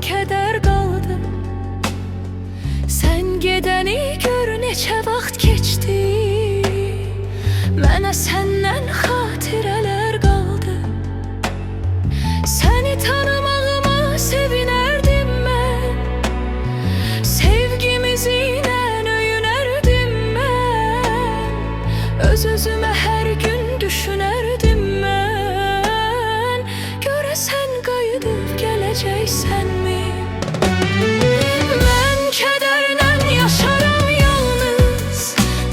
kədər qaldı. Sən gedəni gör neçə vaxt keçdi. Mənə səndən xatirələr qaldı. Səni tanımağıma sevinərdim mən. Sevgimizlə öyünərdim mən. Öz-özümə hər gün düşünərdim mən. Görəsən qayıdıb gələcəksənmi? Mən kədərlə yaşaram yalnız.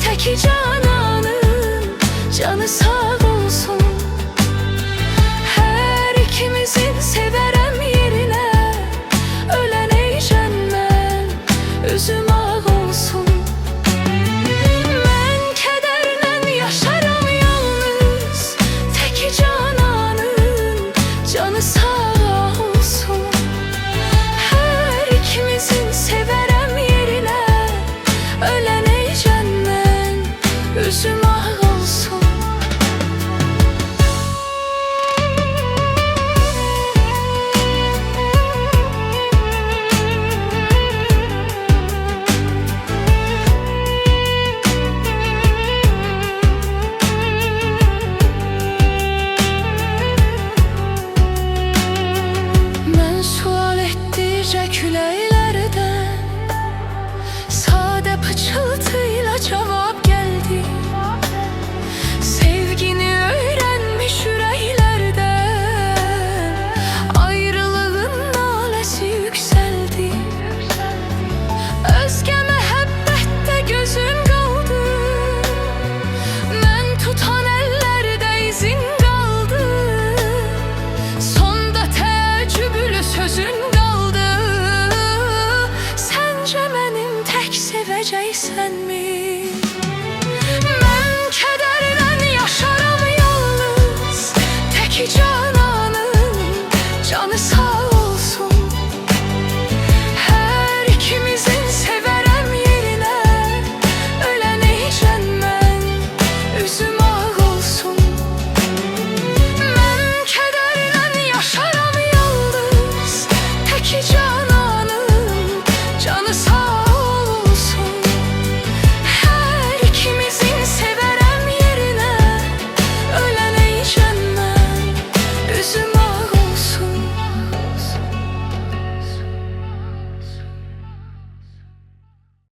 Təki cananın canı sağ olsun. Hər ikimizin sevərəm yerinə. Ölənəcən mən, üzüm ağ olsun. Mən kədərlə yaşaram yalnız. Təki cananın canı sağ olsun. Hər ikimizin sevərəm yerinə. Ölənəcən mən, üzüm ağ olsun. Mən sual etdikcə küləklərdən sadə pıçıltıyla cavab gəldi. Sevgini öyrənmiş ürəklərdən ayrılığın naləsi yüksəldi. Özgə məhəbbətdə gözün qaldı. Mən tutan əllərdə izin qaldı. Sonda təəccüblü sözün qaldı. Səncə mənim tək sevəcəksənmi?